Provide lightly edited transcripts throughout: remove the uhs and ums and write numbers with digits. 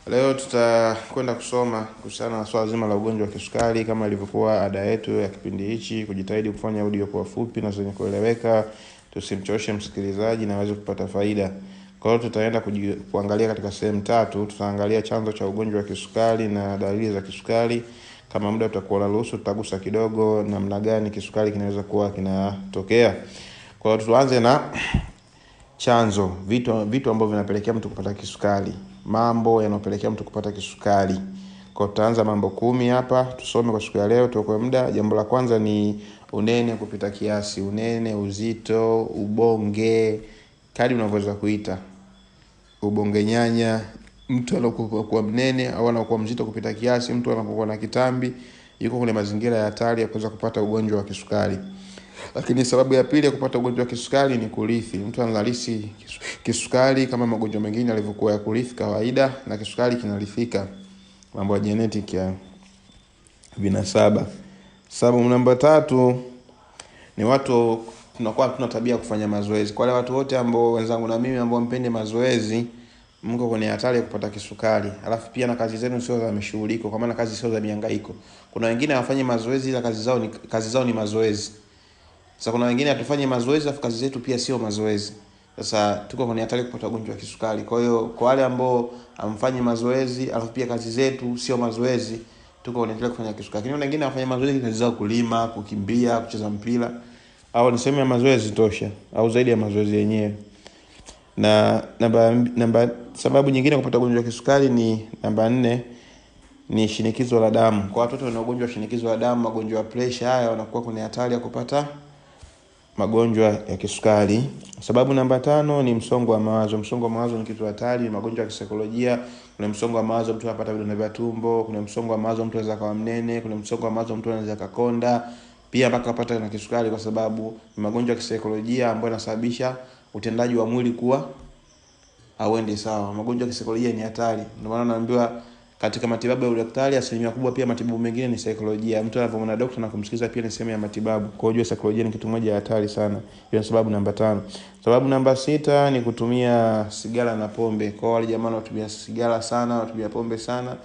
Leo tutakwenda kusoma kuhusiana na swala zima la ugonjwa wa kisukari kama ilivyokuwa ada yetu ya kipindi hichi, kujitahidi kufanya audio kwa fupi na zenye kueleweka, tusimchoshe msikilizaji na aweze kupata faida. Kwa hiyo tutaenda kuangalia katika sehemu tatu. Tutaangalia chanzo cha ugonjwa wa kisukari na dalili za kisukari. Kama muda tutakuwa na ruhusa, tutagusa kidogo namna gani kisukari kinaweza kuwa kinatokea. Kwa hiyo tuanze na chanzo, vitu ambavyo vinapelekea mtu kupata kisukari. Mambo yanayopelekea mtu kupata kisukari. Kwa tutaanza mambo 10 hapa, tusome kwa siku ya leo tuokoe muda. Jambo la kwanza ni unene kupita kiasi. Unene, uzito, ubonge, kadi unavyoweza kuita. Ubonge nyanya, mtu anapokuwa mnene au anakuwa mzito kupita kiasi, mtu anapokuwa na kitambi, yuko kwenye mazingira ya hatari ya kuweza kupata ugonjwa wa kisukari. Lakini sababu ya pili ya kupata ugonjwa wa kisukari ni kurithi. Mtu analisi kisukari kama magonjwa mengine yalivyokuwa ya kurithi kawaida, na kisukari kinarithika, mambo ya genetic ya vinasaba. Sababu namba 3 ni watu tunakuwa tuna tabia kufanya mazoezi. Kwa wale watu wote ambao wenzangu na mimi ambao mpende mazoezi, mko kwenye hatari ya kupata kisukari. Alafu pia na kazi zenu sio za mishughuliko, kwa maana kazi sio za mihangaiko. Kuna wengine hawafanyi mazoezi ila kazi zao ni mazoezi. Sasa kuna wengine hatufanye mazoezi afu kazi zetu pia sio mazoezi. Sasa tuko kwenye hatari kupata ugonjwa wa kisukari. Kwa hiyo kwa wale ambao hamfanyi mazoezi alafu pia kazi zetu sio mazoezi, tuko kwenye hatari kufanya kisukari. Lakini wengine wanafanya mazoezi, kazi zao kulima, kukimbia, kucheza mpira, au ni sehemu ya mazoezi tosha au zaidi ya mazoezi yenyewe. Na namba sababu nyingine kupata ugonjwa wa kisukari ni namba 4 ni shinikizo la damu. Kwa watoto wana ugonjwa wa shinikizo la damu, magonjwa ya pressure, haya wanakuwa kwenye hatari ya kupata magonjwa ya kisukari. Sababu namba 5 ni msongo wa mawazo. Msongo wa mawazo ni kitu hatari, magonjwa ya kisaikolojia. Kuna msongo wa mawazo mtu anapata vidonda vya tumbo, kuna msongo wa mawazo mtu anaweza kuwa mnene, kuna msongo wa mawazo mtu anaweza kukonda, pia mpaka apata na kisukari, kwa sababu ni magonjwa ya kisaikolojia ambayo yanasababisha utendaji wa mwili kuwa hauendi sawa. Magonjwa ya kisaikolojia ni hatari. Ndio maana naambiwa katika matibabu ya udaktari asilimia kubwa pia matibabu mengine ni saikolojia. Mtu anapomwona daktari na kumsikiza pia ni sehemu ya matibabu. Kwa hiyo saikolojia ni kitu moja hatari sana. Hiyo ni sababu namba 5. Sababu namba 6 ni kutumia sigara na pombe. Kwa wale jamaa wanaotumia sigara sana, wanatumia pombe sana,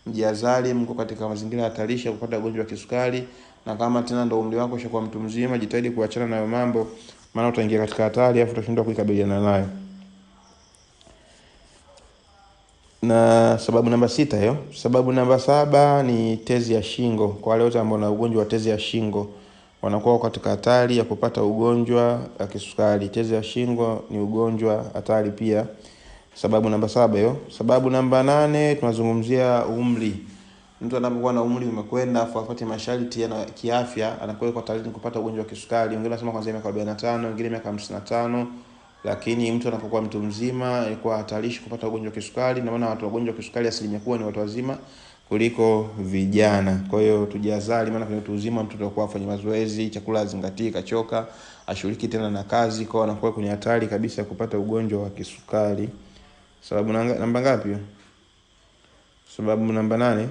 mjihadhari, mko katika mazingira hatarishi ya kupata ugonjwa wa kisukari. Na kama tena ndio umri wako ushakuwa mtu mzima, jitahidi kuachana na hayo mambo, maana utaingia katika hatari afu utashindwa kukabiliana nayo. Na sababu namba 6 hiyo. Sababu namba 7 ni tezi ya shingo. Kwa wale wote ambao wana ugonjwa wa tezi ya shingo, wanakuwa katika hatari ya kupata ugonjwa wa kisukari. Tezi ya shingo ni ugonjwa hatari pia. Sababu namba 7 hiyo. Sababu namba 8 tunazungumzia umri. Mtu anapokuwa na umri umekwenda afu apate masharti ya kiafya, anakuwa kwa hatari kupata ugonjwa wa kisukari. Wengine wanasema kuanzia miaka 45, wengine miaka 55. Lakini mtu anapokuwa mtu mzima ilikuwa hatarishi kupata ugonjwa wa kisukari. Na maana watu wagonjwa wa kisukari asilimia kubwa ni watu wazima kuliko vijana. Kwa hiyo tujihadhari, maana kwa watu wazima mtu atakuwa afanye mazoezi, chakula azingatie, kachoka, ashiriki tena na kazi, kwa anakuwa kwenye hatari kabisa ya kupata ugonjwa wa kisukari. Sababu namba ngapi hiyo? Sababu namba 8.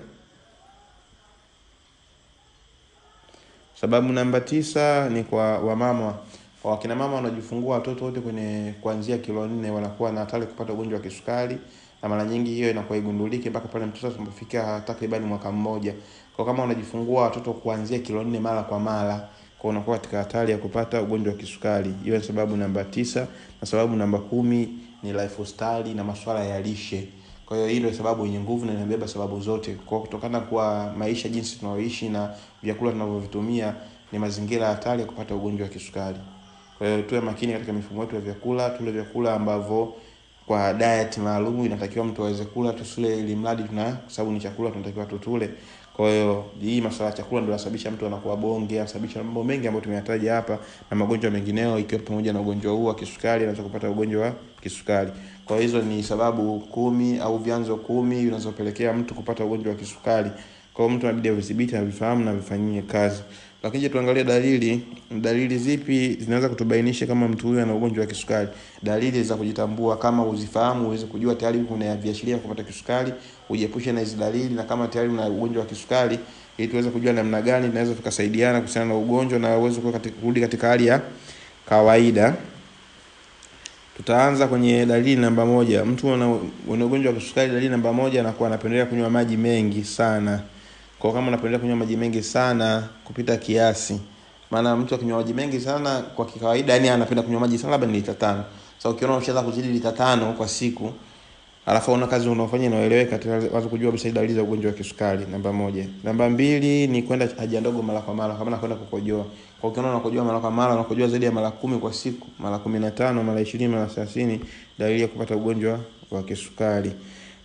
Sababu namba 9 ni kwa wamama. Kwa wakina mama wanajifungua watoto wote kwenye kuanzia kilo 4 wanakuwa na hatari kupata ugonjwa wa kisukari, na mara nyingi hiyo inakuwa igundulike mpaka pale mtoto atakapofikia takriban mwaka mmoja. Kwa kama unajifungua watoto kuanzia kilo 4 mara kwa mara, kwa unakuwa katika hatari ya kupata ugonjwa wa kisukari. Hiyo ni sababu namba 9. Na sababu namba 10 ni lifestyle na masuala ya lishe. Kwa hiyo hilo ni sababu yenye nguvu na inabeba sababu zote. Kwa kutokana kwa maisha jinsi tunaoishi na vyakula tunavyovitumia, ni mazingira hatari ya kupata ugonjwa wa kisukari. Kwa hiyo tuwe makini katika mifumo yetu ya vyakula, tule vyakula ambavyo kwa diet maalum inatakiwa mtu aweze kula, tusile ili mradi kwa sababu ni chakula tunatakiwa tutule. Kwa hiyo hii masuala ya chakula ndio yanasababisha mtu anakuwa bonge, yanasababisha mambo mengi ambayo tumeyataja hapa, na magonjwa mengineo ikiwa pamoja na ugonjwa huu wa kisukari, anaweza kupata ugonjwa wa kisukari. Kwa hizo ni sababu 10 au vyanzo 10 vinazopelekea mtu kupata ugonjwa wa kisukari. Kwa hiyo mtu anabidi avidhibiti na vifahamu na vifanyie kazi. Lakini tuangalie dalili zipi zinaweza kutubainisha kama mtu huyu ana ugonjwa wa kisukari. Dalili za kujitambua, kama uzifahamu uweze kujua tayari kuna viashiria kupata kisukari, ujiepushe na hizo dalili. Na kama tayari una ugonjwa wa kisukari, ili tuweze kujua namna gani tunaweza tukasaidiana kuhusiana na ugonjwa na uweze kurudi katika hali ya kawaida. Tutaanza kwenye dalili namba moja. Mtu ana ugonjwa wa kisukari, dalili namba moja anakuwa anapendelea kunywa maji mengi sana. Kwa kama unapendelea kunywa maji mengi sana kupita kiasi, maana mtu akinywa maji mengi sana kwa kawaida, yani anapenda kunywa maji sana labda ni lita 5. Sasa ukiona ushaanza kuzidi lita 5 kwa siku, alafu una kazi unaofanya inaeleweka, tuanze kujua bisa dalili za ugonjwa wa kisukari. Namba moja. Namba mbili ni kwenda haja ndogo mara kwa mara, kama unakwenda kukojoa. Kwa ukiona unakojoa mara kwa mara, unakojoa zaidi ya mara 10 kwa siku, mara 15, mara 20, mara 30, dalili ya kupata ugonjwa wa kisukari.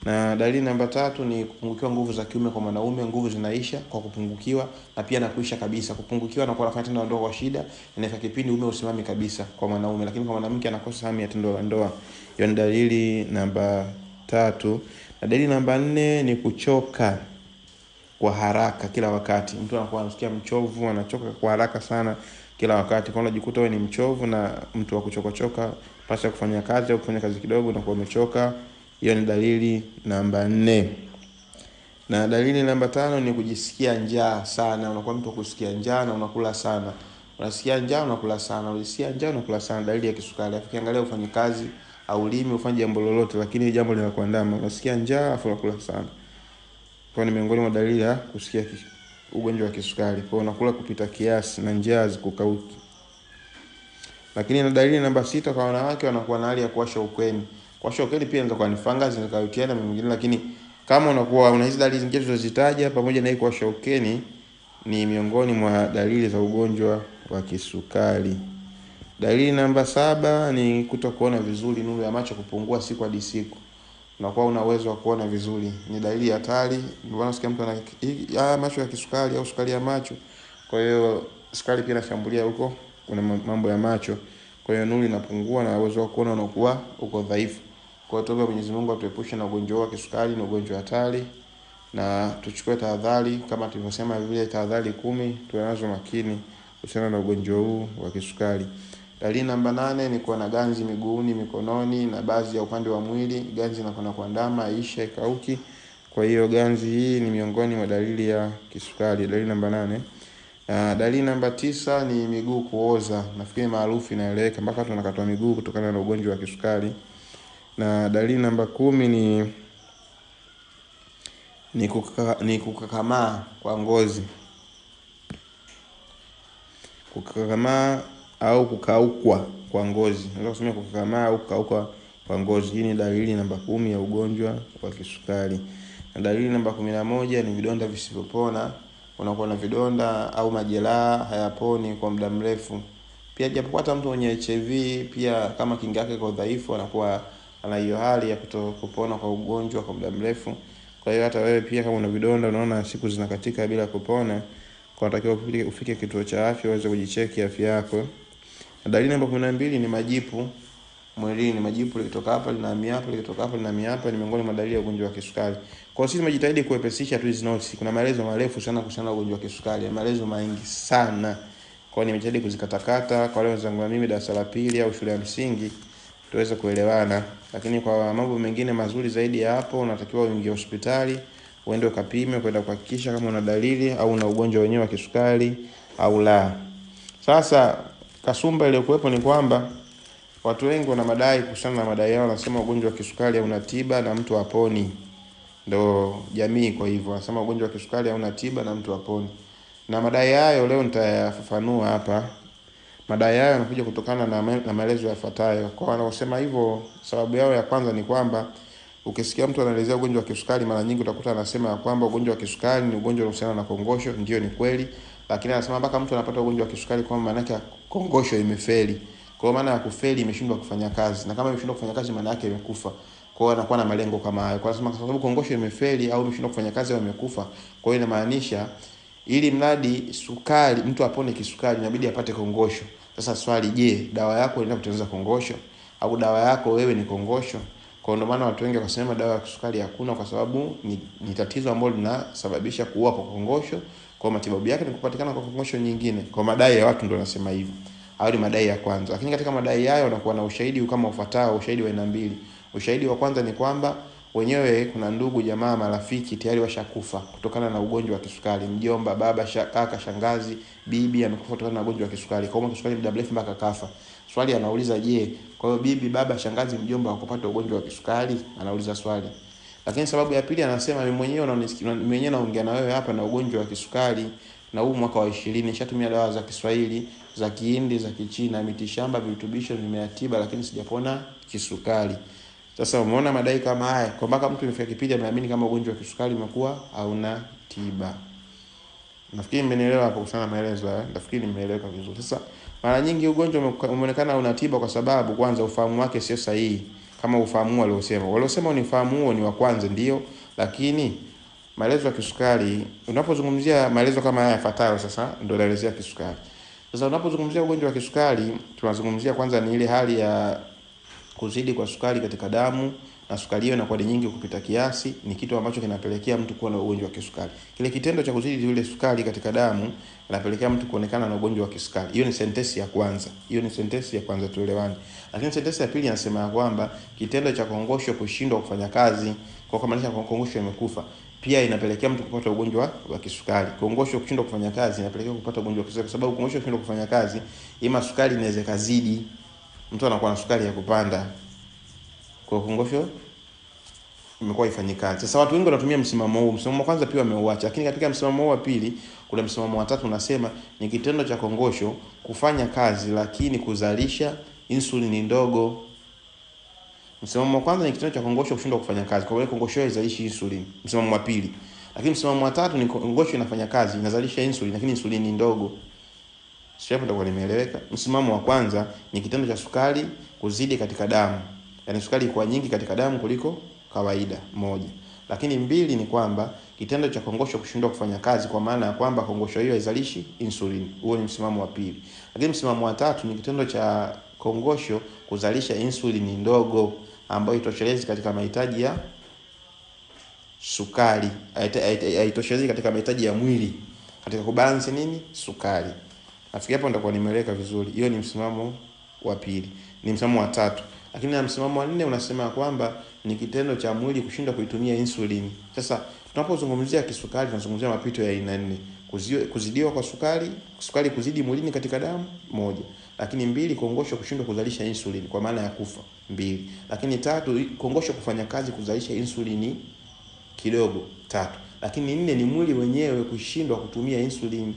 Na dalili namba 3 ni kupungukiwa nguvu za kiume kwa mwanaume. Nguvu zinaisha kwa kupungukiwa, na pia na kuisha kabisa. Kupungukiwa na kuwa tendo la ndoa kwa shida, inafika kipindi uume usimami kabisa kwa mwanaume, lakini kwa mwanamke anakosa hamu ya tendo la ndoa. Hiyo ni dalili namba 3. Na dalili namba 4 ni kuchoka kwa haraka kila wakati. Mtu anakuwa anasikia mchovu, anachoka kwa haraka sana kila wakati. Kwa unajikuta wewe ni mchovu na mtu wa kuchoka pasi ya kufanya kazi au kufanya kazi kidogo unakuwa umechoka. Hiyo ni dalili namba 4. Na dalili namba 5 ni kujisikia njaa sana. Unakuwa mtu kusikia njaa na unakula sana. Unasikia njaa unakula sana. Unasikia njaa unakula sana, dalili ya kisukari. Ukiangalia ufanye kazi au limi ufanye jambo lolote, lakini jambo linakuandama, unasikia njaa afu unakula sana. Kwa ni miongoni mwa dalili ya kusikia ugonjwa wa kisukari. Kwa unakula kupita kiasi na njaa zikukauki. Lakini na dalili namba 6 kwa wanawake, wanakuwa na hali ya kuwasha ukeni. Kuwasha ukeni pia inaweza kuwa ni fungus, inaweza kuwa UTI na mwingine, lakini kama unakuwa una hizo dalili zingine tulizozitaja pamoja na hii kuwasha ukeni, ni miongoni mwa dalili za ugonjwa wa kisukari. Dalili namba 7 ni kutokuona vizuri, nuru ya macho kupungua siku hadi siku. Unakuwa una uwezo wa kuona vizuri. Ni dalili hatari. Ndio maana usikia mtu ana macho ya kisukari au sukari ya macho. Kwa hiyo sukari pia inashambulia huko, kuna mambo ya macho. Kwa hiyo nuru inapungua na uwezo wa kuona unakuwa uko dhaifu. Kwa hiyo tuombe Mwenyezi Mungu atuepushe na ugonjwa wa kisukari, na ugonjwa hatari, na tuchukue tahadhari kama tulivyosema vile tahadhari 10 tunazo makini kuhusiana na ugonjwa huu wa kisukari. Dalili namba 8 ni kuwa na ganzi miguuni, mikononi na baadhi ya upande wa mwili. Ganzi inakwenda kuandama, aisha ikauki. Kwa hiyo ganzi hii ni miongoni mwa dalili ya kisukari, dalili namba 8. Dalili namba 9 ni miguu kuoza. Nafikiri maarufu inaeleweka, mpaka watu wanakatwa miguu kutokana na ugonjwa wa kisukari. Na dalili namba 10 ni kukakamaa kwa ngozi. Kukakamaa au kukaukwa kwa ngozi. Unaweza kusema kukakamaa au kukauka kwa ngozi. Hii ni dalili namba 10 ya ugonjwa wa kisukari. Na dalili namba 11 ni vidonda visivyopona. Unakuwa na vidonda au majeraha hayaponi kwa muda mrefu. Pia japokuwa hata mtu mwenye HIV pia kama kinga yake iko dhaifu, anakuwa ana hiyo hali ya kutokupona kwa ugonjwa kwa muda mrefu. Kwa hiyo hata wewe pia kama una vidonda unaona siku zinakatika bila kupona, kwa unatakiwa ufike kituo cha afya uweze kujicheki afya yako. Dalili namba 12 ni majipu mwilini. Majipu likitoka hapa linahamia hapa, likitoka hapa linahamia hapa, ni miongoni mwa dalili ya ugonjwa wa kisukari. Kwa hiyo sisi tumejitahidi kuepesisha tu hizo notes. Kuna maelezo marefu sana kuhusiana na ugonjwa wa kisukari, maelezo mengi sana. Kwa hiyo nimejitahidi kuzikatakata kwa wale wenzangu na mimi darasa la pili au shule ya msingi tuweze kuelewana. Lakini kwa mambo mengine mazuri zaidi ya hapo, unatakiwa uingie hospitali, uende ukapime kwenda kuhakikisha kama una dalili au una ugonjwa wenyewe wa kisukari au la. Sasa kasumba ile kuwepo ni kwamba watu wengi wana madai kuhusiana na madai yao, wanasema ugonjwa wa kisukari hauna tiba na mtu haponi. Ndio jamii kwa hivyo wanasema ugonjwa wa kisukari hauna tiba na mtu haponi. Na madai hayo leo nitayafafanua hapa. Madai hayo yanakuja kutokana na maelezo yafuatayo. Kwa wanaosema hivyo, sababu yao ya kwanza ni kwamba ukisikia mtu anaelezea ugonjwa wa kisukari, mara nyingi utakuta anasema kwamba ugonjwa wa kisukari ni ugonjwa unaohusiana na kongosho. Ndio, ni kweli, lakini anasema mpaka mtu anapata ugonjwa wa kisukari kwa maana yake kongosho imefeli. Kwa maana ya kufeli, imeshindwa kufanya kazi, na kama imeshindwa kufanya kazi maana yake imekufa. Kwa hiyo anakuwa na malengo kama hayo. Kwa sababu kongosho imefeli au imeshindwa kufanya kazi au imekufa, kwa hiyo inamaanisha ili mradi sukari mtu apone kisukari inabidi apate kongosho. Sasa swali, je, dawa yako inaenda kutengeneza kongosho au dawa yako wewe ni kongosho? Kwa ndio maana watu wengi wakasema dawa ya kisukari hakuna, kwa sababu ni tatizo ambalo linasababisha kuua kwa kongosho. Kwa matibabu yake ni kupatikana kwa kongosho nyingine. Kwa madai ya watu ndio wanasema hivyo. Hayo ni madai ya kwanza. Lakini katika madai hayo wanakuwa na ushahidi kama ufuatao, ushahidi wa aina mbili. Ushahidi wa kwanza ni kwamba wenyewe kuna ndugu, jamaa, marafiki tayari washakufa kutokana na ugonjwa wa kisukari. Mjomba, baba, kaka, shangazi, bibi amekufa kutokana na ugonjwa wa kisukari. Kwa hiyo kisukari muda mrefu mpaka kafa. Swali anauliza, je, kwa hiyo bibi, baba, shangazi, mjomba wakupata ugonjwa wa kisukari? Anauliza swali. Lakini sababu ya pili anasema, mimi mwenyewe naongea na wewe hapa na ugonjwa wa kisukari, na huu mwaka wa 20 nishatumia dawa za Kiswahili, za Kihindi, za Kichina, mitishamba, virutubisho, mimea tiba, lakini sijapona kisukari. Sasa umeona madai kama haya, kwa mpaka mtu imefika kipindi ameamini kama ugonjwa wa kisukari umekuwa hauna tiba. Nafikiri mmenielewa hapo sana maelezo haya. Nafikiri nimeeleweka vizuri. Sasa mara nyingi ugonjwa umeonekana una tiba kwa sababu kwanza ufahamu wake sio sahihi kama ufahamu waliosema ni ufahamu huo ni wa kwanza ndio, lakini maelezo ya kisukari, unapozungumzia maelezo kama haya yafuatayo sasa ndio naelezea kisukari. Sasa unapozungumzia ugonjwa wa kisukari, tunazungumzia kwanza ni ile hali ya kuzidi kwa sukari katika damu, na sukari hiyo inakuwa nyingi kupita kiasi, ni kitu ambacho kinapelekea mtu kuwa na ugonjwa wa kisukari. Kile kitendo cha kuzidi ile sukari katika damu kinapelekea mtu kuonekana na ugonjwa wa kisukari. Hiyo ni sentensi ya kwanza. Tuelewane. Lakini sentensi ya pili inasema kwamba kitendo cha kongosho kushindwa kufanya kazi, kwa kumaanisha kongosho imekufa, pia inapelekea mtu kupata ugonjwa wa kisukari. Kongosho kushindwa kufanya kazi inapelekea kupata ugonjwa wa kisukari, kwa sababu kongosho kushindwa kufanya kazi, ima sukari inaweza kazidi, mtu anakuwa na sukari ya kupanda, kwa kongosho imekuwa ifanyi kazi. Sasa watu wengi wanatumia msimamo huu. Msimamo wa kwanza pia wameuacha, lakini katika msimamo wa pili kuna msimamo wa tatu unasema ni kitendo cha kongosho kufanya kazi lakini kuzalisha insulini ndogo. Msimamo wa kwanza ni kitendo cha kongosho kushindwa kufanya kazi, kwa hiyo kongosho haizalishi insulini. Msimamo wa pili. Lakini msimamo wa tatu ni kongosho inafanya kazi, inazalisha insulini lakini insulini ndogo. Sio hapo ndio nimeeleweka. Msimamo wa kwanza ni kitendo cha sukari kuzidi katika damu. Yaani sukari kwa nyingi katika damu kuliko kawaida, moja. Lakini mbili ni kwamba kitendo cha kongosho kushindwa kufanya kazi, kwa maana ya kwamba kongosho hiyo haizalishi insulini. Huo ni msimamo wa pili. Lakini msimamo wa tatu ni kitendo cha kongosho kuzalisha insulini ndogo ambayo itoshelezi katika mahitaji ya sukari, haitoshelezi katika mahitaji ya mwili katika kubalance nini? Sukari. Nafikiri hapo nitakuwa nimeeleweka vizuri. Hiyo ni msimamo wa pili. Ni msimamo wa tatu. Lakini na msimamo wa nne unasema kwamba ni kitendo cha mwili kushindwa kuitumia insulini. Sasa tunapozungumzia kisukari tunazungumzia mapito ya aina nne. Kuzidiwa kwa sukari kuzidi mwilini katika damu, moja. Lakini mbili, kongosho kushindwa kuzalisha insulini kwa maana ya kufa, mbili. Lakini tatu, kongosho kufanya kazi kuzalisha insulini kidogo, tatu. Lakini nne ni mwili wenyewe kushindwa kutumia insulini.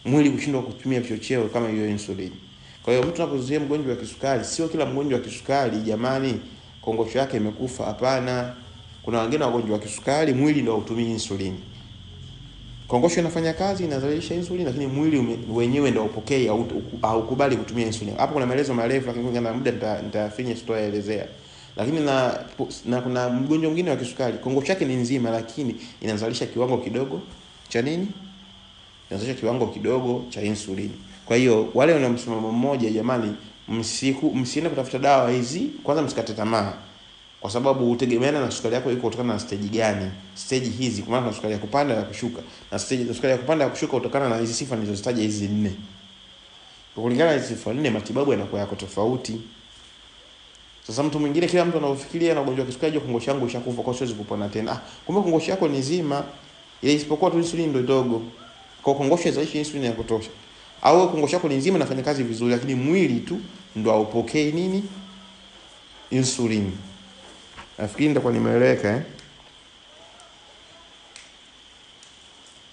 Mwili kushindwa kutumia vichocheo kama hiyo insulini. Kwa hiyo mtu anapozuia mgonjwa wa kisukari, sio kila mgonjwa wa kisukari jamani kongosho yake imekufa, hapana. Kuna wengine wagonjwa wa kisukari mwili ndio hutumia insulini. Kongosho inafanya kazi, inazalisha insulini, lakini mwili wenyewe ndio upokea au ukubali kutumia insulini. Hapo kuna maelezo marefu, lakini kwa muda nitafinya sitoelezea. Lakini na kuna mgonjwa mwingine wa kisukari, kongosho yake ni nzima lakini inazalisha kiwango kidogo cha nini? Inazalisha kiwango kidogo cha insulini. Kwa hiyo wale wana msimamo mmoja jamani, msiende kutafuta dawa hizi, kwanza msikate tamaa. Kwa sababu utegemeana na sukari yako iko kutokana na stage gani. Stage hizi kwa maana sukari ya kupanda na kushuka. Na sukari ya kupanda na kushuka kutokana na hizi sifa nilizozitaja hizi nne. Kwa kulingana na hizi sifa nne, matibabu yanakuwa yako tofauti. Sasa mtu mwingine, kila mtu anaofikiria na ugonjwa wa kisukari, kongosho yangu ishakufa kwa siwezi kupona tena. Kumbe kongosho yako ni nzima, ile isipokuwa tu insulini ndio dogo. Kwa kongosho haizalishi insulini ya kutosha. Au kongosho yako ni nzima inafanya kazi vizuri, lakini mwili tu ndio haupokei nini? Insulini. Nafikiri nitakuwa nimeeleweka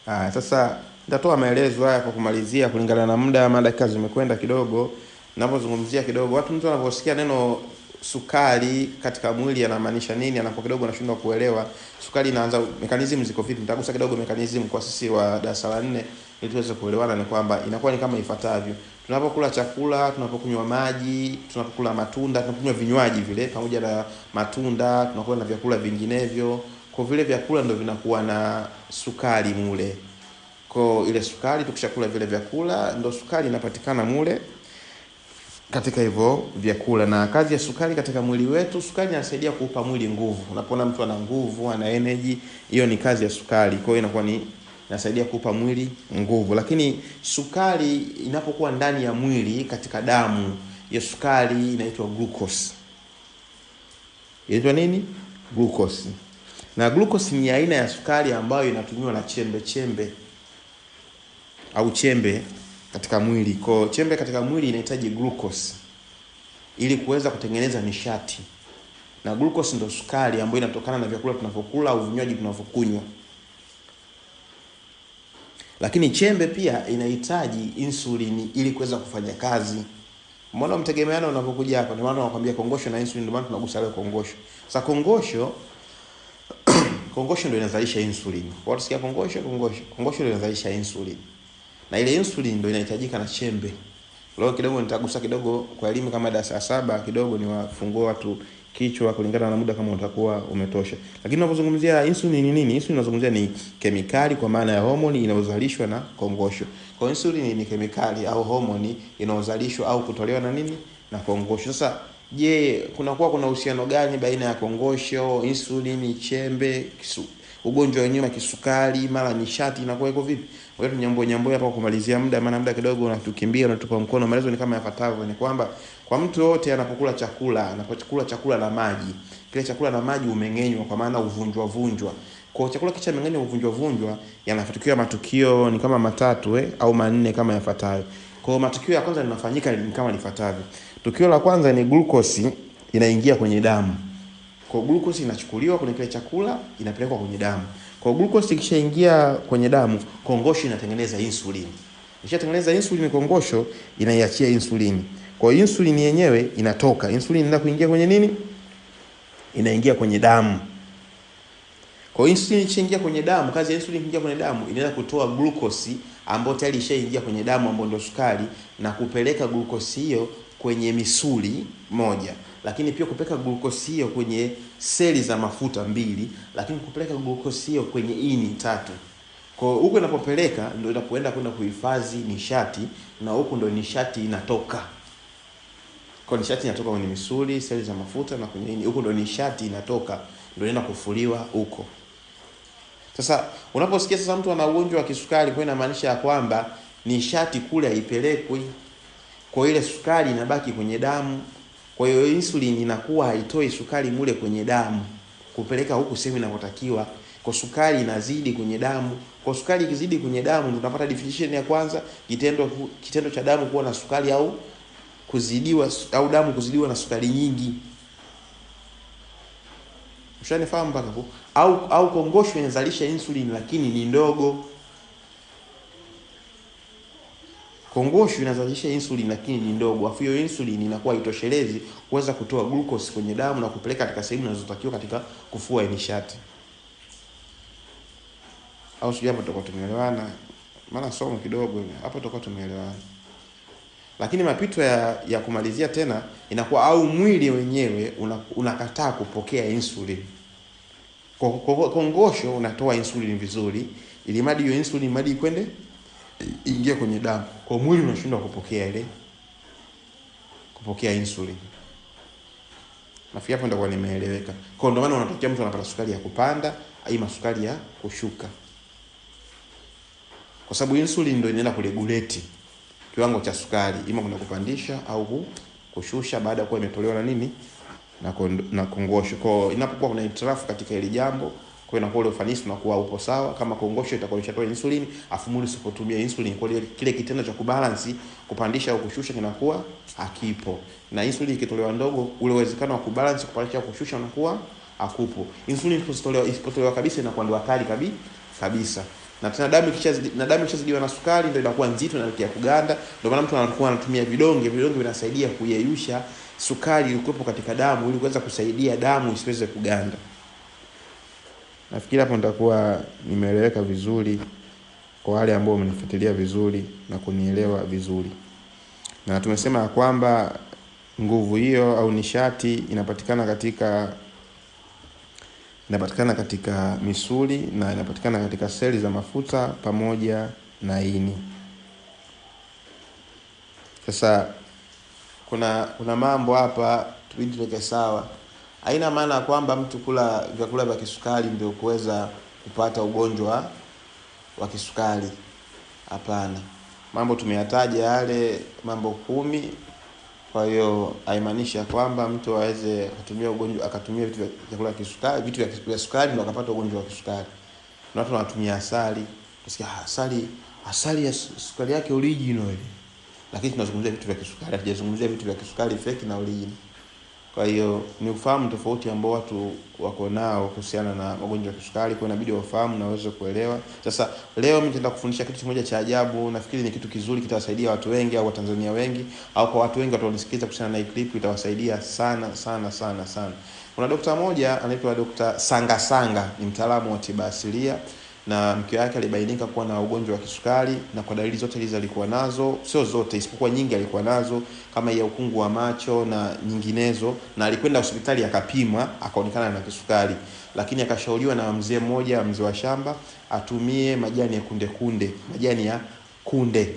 Sasa nitatoa maelezo haya kwa kumalizia kulingana na muda, ama dakika zimekwenda kidogo. Ninapozungumzia kidogo, mtu anaposikia neno sukari katika mwili anamaanisha nini, anapo kidogo anashindwa kuelewa. Sukari inaanza, mechanism ziko vipi? Nitagusa kidogo mechanism kwa sisi wa darasa la 4 ili tuweze kuelewana. Ni kwamba inakuwa ni kama ifuatavyo. Tunapokula chakula, tunapokunywa maji, tunapokula matunda, tunapokunywa vinywaji vile pamoja na matunda, tunakula na vyakula vinginevyo. Kwa vile vyakula ndio vinakuwa na sukari mule. Kwa ile sukari tukishakula vile vyakula ndio sukari inapatikana mule katika hivyo vyakula. Na kazi ya sukari katika mwili wetu, sukari inasaidia kuupa mwili nguvu. Unapoona mtu ana nguvu, ana energy, hiyo ni kazi ya sukari. Kwa hiyo inakuwa ni inasaidia kuupa mwili nguvu. Lakini sukari inapokuwa ndani ya mwili katika damu, hiyo sukari inaitwa glucose. Inaitwa nini? Glucose. Na glucose ni aina ya sukari ambayo inatumiwa na chembe au chembe katika mwili. Kwa chembe katika mwili inahitaji glucose ili kuweza kutengeneza nishati. Na glucose ndio sukari ambayo inatokana na vyakula tunavyokula au vinywaji tunavyokunywa. Lakini chembe pia inahitaji insulini ili kuweza kufanya kazi. Mbona mtegemeano unapokuja hapa? Ndio maana nakwambia kongosho na insulin, ndio maana tunagusa leo kongosho. Sasa kongosho ndio inazalisha insulin. Kwa tusikia kongosho ndio inazalisha insulin. Na ile insulin ndio inahitajika na chembe. Leo kidogo nitagusa kidogo kwa elimu kama darasa 7 kidogo ni wafungue watu kichwa kulingana na muda kama utakuwa umetosha. Lakini tunapozungumzia insulin ni nini? Insulin tunazungumzia ni kemikali kwa maana ya homoni inayozalishwa na kongosho. Kwa insulin ni kemikali au homoni inayozalishwa au kutolewa na nini? Na kongosho. Sasa je, kuna uhusiano gani baina ya kongosho, insulin, chembe, ugonjwa wa nyuma, kisukari, mara nishati inakuwa iko vipi? Wewe nyambo hapa kumalizia muda, maana muda kidogo unatukimbia, unatupa mkono. Maelezo ni kama yafuatavyo, ni kwamba kwa mtu yote anapokula chakula na maji, kile chakula na maji umeng'enywa kwa maana uvunjwa. Kwa chakula kicha meng'enywa uvunjwa, yanafuatikia matukio ni kama matatu au manne kama yafuatayo. Kwa matukio ya kwanza linafanyika ni kama lifuatavyo. Tukio la kwanza ni glucose inaingia kwenye damu. Kwa glucose inachukuliwa kwenye kile chakula inapelekwa kwenye damu. Kwa glucose ikishaingia kwenye damu, kongosho inatengeneza insulin. Ikishatengeneza insulin, kongosho inaiachia insulin. Kwa insulin yenyewe inatoka. Insulin inaenda kuingia kwenye nini? Inaingia kwenye damu. Kwa insulin ikishaingia kwenye damu, kazi ya insulin kuingia kwenye damu inaenda kutoa glucose ambayo tayari ishaingia kwenye damu ambayo ndio sukari na kupeleka glucose hiyo kwenye misuli moja, lakini pia kupeleka glucose hiyo kwenye seli za mafuta 2, lakini kupeleka glucose hiyo kwenye ini 3. Kwa huko inapopeleka ndio inapoenda kwenda kuhifadhi nishati, na huko ndio nishati inatoka. Kwa nishati inatoka kwenye misuli, seli za mafuta na kwenye ini. Huko ndio nishati inatoka, ndio inaenda kufuliwa huko. Sasa unaposikia sasa mtu ana ugonjwa wa kisukari, kwa inamaanisha ya kwamba nishati kule haipelekwi. Kwa ile sukari inabaki kwenye damu. Kwa hiyo insulin inakuwa haitoi sukari mule kwenye damu kupeleka huku sehemu inapotakiwa. Kwa sukari inazidi kwenye damu. Kwa sukari ikizidi kwenye damu tunapata definition ya kwanza, kitendo cha damu kuwa na sukari au kuzidiwa au damu kuzidiwa na sukari nyingi. Ushanifahamu mpaka hapo? Au kongosho inazalisha insulin lakini ni ndogo. Kongosho inazalisha insulin lakini ni ndogo. Afu hiyo insulin inakuwa haitoshelezi kuweza kutoa glucose kwenye damu na kupeleka katika sehemu zinazotakiwa katika kufua nishati. Au sio? Hapo tutakuwa tumeelewana. Maana somo kidogo hapo tutakuwa tumeelewana. Lakini mapito ya kumalizia tena inakuwa au mwili wenyewe unakataa kupokea insulin. Kongosho unatoa insulin vizuri, ili madi hiyo insulin kwende ingia kwenye damu. Kwa mwili unashindwa kupokea insulin. Nafikiri hapo ndio nimeeleweka. Kwa ndio maana unatokea mtu anapata sukari ya kupanda au sukari ya kushuka. Kwa sababu insulin ndio inaenda kuregulate kiwango cha sukari, ima kuna kupandisha au kushusha baada ya kuwa imetolewa na nini na kongosho. Kwa inapokuwa kuna hitilafu katika ile jambo, kwa inakuwa ile ufanisi unakuwa upo sawa. Kama kongosho itakuwa imeshatoa insulin, afu mwili usipotumia insulin, kwa kile kitendo cha kubalance kupandisha au kushusha kinakuwa hakipo. Na insulin ikitolewa ndogo, ule uwezekano wa kubalance kupandisha au kushusha unakuwa hakupo. Insulin isipotolewa kabisa inakuwa ndio hatari kabisa. Na tena damu ikishazidiwa na sukari ndio inakuwa nzito na ya kuganda. Ndio maana mtu anakuwa anatumia vidonge vinasaidia kuyeyusha sukari iliyokuwepo katika damu ili kuweza kusaidia damu isiweze kuganda. Nafikiri hapo nitakuwa nimeeleweka vizuri kwa wale ambao wamenifuatilia vizuri na kunielewa vizuri. Na tumesema kwamba nguvu hiyo au nishati inapatikana katika misuli na inapatikana katika seli za mafuta pamoja na ini. Sasa kuna mambo hapa tubidi tuweke sawa. Haina maana kwamba mtu kula vyakula vya kisukari ndio kuweza kupata ugonjwa wa kisukari. Hapana. Mambo tumeyataja yale mambo 10. Kwa hiyo haimaanishi kwamba mtu aweze akatumia vitu vya chakula kisukari, vitu vya sukari ndio akapata ugonjwa wa kisukari. Na watu wanatumia asali. Tusikia asali asali ya sukari yake original ile. Lakini tunazungumzia vitu vya kisukari, hatujazungumzia vitu vya kisukari fake na original. Kwa hiyo ni ufahamu tofauti ambao watu wako nao kuhusiana na magonjwa ya kisukari, kwa inabidi wafahamu na waweze kuelewa. Sasa leo mimi nitaenda kufundisha kitu kimoja cha ajabu, nafikiri ni kitu kizuri, kitawasaidia watu wengi au Watanzania wengi au kwa watu wengi wataonisikiliza kuhusiana na hii clip, itawasaidia sana sana sana sana. Kuna daktari mmoja anaitwa Dr. Sanga Sanga, ni mtaalamu wa tiba asilia, na mke wake alibainika kuwa na ugonjwa wa kisukari, na kwa dalili zote hizo alikuwa nazo, sio zote isipokuwa nyingi alikuwa nazo, kama ya ukungu wa macho na nyinginezo, na alikwenda hospitali akapimwa akaonekana na kisukari, lakini akashauriwa na mzee mmoja, mzee wa shamba, atumie majani ya kunde. Majani ya kunde,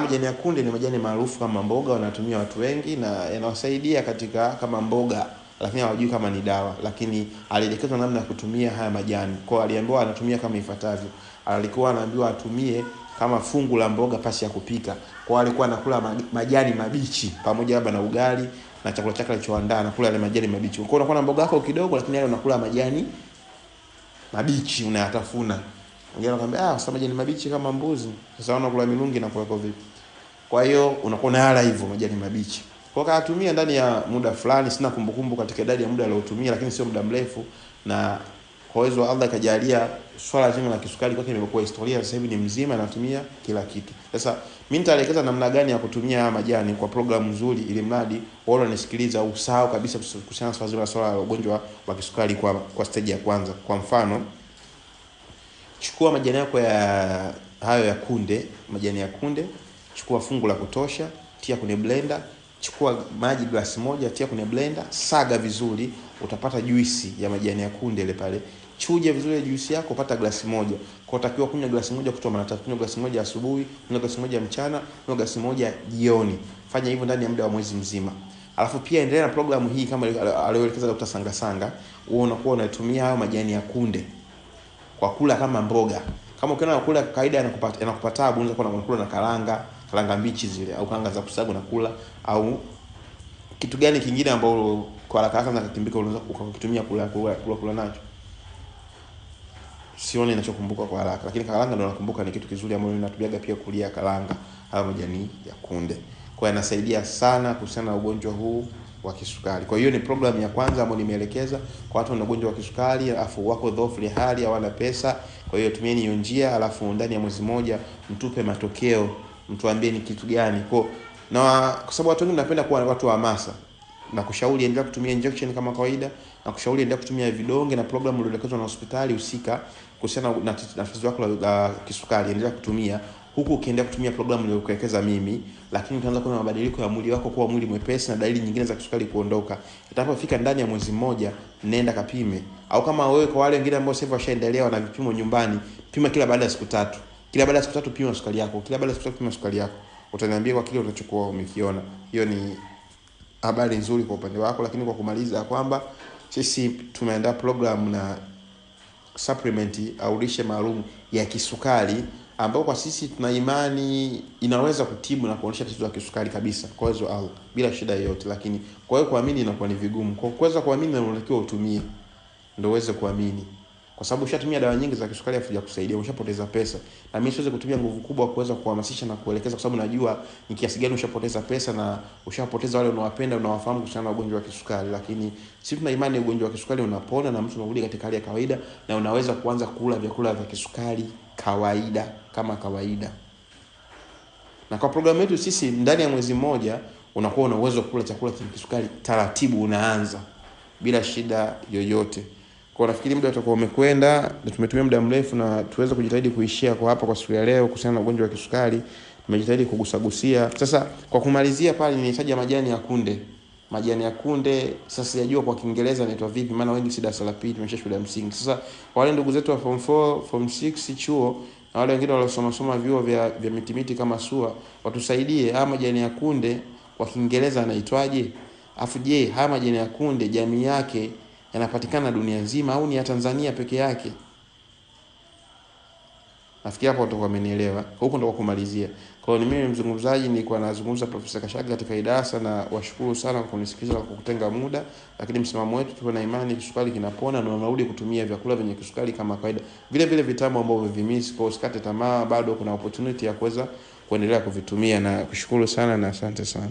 majani ya kunde ni majani maarufu kama mboga, wanatumia watu wengi na yanawasaidia katika kama mboga, lakini hawajui kama ni dawa. Lakini alielekezwa namna ya kutumia haya majani. Kwa aliambiwa anatumia kama ifuatavyo. Alikuwa anaambiwa atumie kama fungu la mboga pasi ya kupika. Kwa alikuwa anakula majani mabichi pamoja labda na ugali na chakula chake alichoandaa, anakula ile majani mabichi. Kwa unakuwa na mboga yako kidogo, lakini yale unakula majani mabichi unayatafuna. Wengine wanakuambia sasa majani mabichi kama mbuzi. Sasa unakula milungi na kwa vipi? Kwa hiyo unakuwa na hala hivyo majani mabichi. Kwa katumia ndani ya muda fulani, sina kumbukumbu katika idadi ya muda aliotumia, lakini sio muda mrefu, na kwa uwezo wa Allah kajalia swala zima la kisukari kwake limekuwa historia. Sasa hivi ni mzima, anatumia kila kitu. Sasa mimi nitaelekeza namna gani ya kutumia haya majani kwa programu nzuri, ili mradi wao wanasikiliza usahau kabisa kuhusiana na swala la ugonjwa wa kisukari kwa stage ya kwanza. Kwa mfano, chukua majani yako ya hayo ya kunde, majani ya kunde, chukua fungu la kutosha, tia kwenye blender. Chukua maji glasi moja, tia kwenye blender, saga vizuri, utapata juisi ya majani ya kunde ile pale. Chuja vizuri juisi yako, pata glasi moja. Kwa utakiwa kunywa glasi moja kutoa mara 3, kunywa glasi moja asubuhi, kunywa glasi moja mchana, kunywa glasi moja jioni. Fanya hivyo ndani ya muda wa mwezi mzima. Alafu pia endelea na programu hii kama aliyoelekeza Dr. Sanga Sanga. Wewe unakuwa unatumia hayo majani ya kunde kwa kula kama mboga. Kama ukiona kula kawaida yanakupata tabu, unaweza kuwa unakula na karanga mbichi zile, au karanga za kusaga na kula, au kitu gani kingine ambao kwa haraka haraka nakimbika unaweza kukitumia kula nacho. Sioni ninachokumbuka kwa haraka, lakini karanga ndio nakumbuka ni kitu kizuri ambacho ninatumiaga pia kulia karanga au majani ya kunde. Kwa hiyo yanasaidia sana kuhusiana na ugonjwa huu wa kisukari. Kwa hiyo ni program ya kwanza ambayo nimeelekeza kwa watu wana ugonjwa wa kisukari, alafu wako dhaifu ya hali, hawana pesa. Kwa hiyo tumieni hiyo njia, alafu ndani ya mwezi mmoja mtupe matokeo, mtuambie ni kitu gani. Kwa sababu watu wengi napenda kuwa watu wa hamasa, na kushauri endelea kutumia injection kama kawaida, na kushauri endelea kutumia vidonge na programu iliyoelekezwa na hospitali husika kuhusiana na tatizo lako la kisukari. Endelea kutumia huku ukiendelea kutumia programu niliyokuelekeza mimi, lakini utaanza kuona mabadiliko ya mwili wako kuwa mwili mwepesi na dalili nyingine za kisukari kuondoka. Itakapofika ndani ya mwezi mmoja, nenda kapime. Au kama wewe, kwa wale wengine ambao sasa washaendelea na vipimo nyumbani, pima kila baada ya siku 3. Kila baada ya siku 3 pima sukari yako. Kila baada ya siku 3 pima sukari yako. Utaniambia kwa kile utachokuwa umekiona. Hiyo ni habari nzuri kwa upande wako. Lakini kwa kumaliza kwamba sisi tumeandaa program na supplement au lishe maalum ya kisukari, ambao kwa sisi tuna imani inaweza kutibu na kuonyesha tatizo la kisukari kabisa kwa uwezo Allah bila shida yoyote. Lakini kwa hiyo kuamini inakuwa ni vigumu. Kwa kuweza kuamini na unatakiwa utumie ndio uweze kuamini, kwa sababu ushatumia dawa nyingi za kisukari hafuja kusaidia, ushapoteza pesa. Na mimi siwezi kutumia nguvu kubwa kuweza kuhamasisha na kuelekeza, kwa sababu najua ni kiasi gani ushapoteza pesa na ushapoteza wale unaowapenda, unawafahamu kuhusiana na ugonjwa wa kisukari. Lakini sisi tuna imani ugonjwa wa kisukari unapona na mtu anarudi katika hali ya kawaida, na unaweza kuanza kula vyakula vya kisukari kawaida kama kawaida. Na kwa programu yetu sisi ndani ya mwezi mmoja unakuwa una uwezo kula chakula cha kisukari taratibu, unaanza bila shida yoyote. Kwa nafikiri muda utakuwa umekwenda, na tumetumia muda mrefu, na tuweze kujitahidi kuishia kwa hapa kwa siku ya leo kuhusiana na ugonjwa wa kisukari. Tumejitahidi kugusagusia. Sasa kwa kumalizia pale, ninahitaji majani ya kunde. Majani ya kunde sasa sijajua kwa Kiingereza inaitwa vipi, maana wengi si darasa la pili, tumesha shule ya msingi. Sasa wale ndugu zetu wa form 4, form 6 chuo, na wale wengine waliosoma vyuo vya mitimiti kama SUA, watusaidie haya majani ya kunde kwa Kiingereza yanaitwaje? Afu je, haya majani ya kunde jamii yake yanapatikana dunia nzima au ni ya Tanzania peke yake? Nafikiri hapo utakuwa umenielewa. Huko ndo kumalizia. Kwa hiyo ni mimi mzungumzaji, nilikuwa nazungumza Profesa Kashaga katika hii darasa, na washukuru sana kwa kunisikiliza na kutenga muda. Lakini msimamo wetu, tuko na imani kisukari kinapona na unarudi kutumia vyakula vyenye kisukari kama kawaida. Vile vile vitamu ambavyo umevimiss, kwa usikate tamaa, bado kuna opportunity ya kuweza kuendelea kuvitumia, na kushukuru sana na asante sana.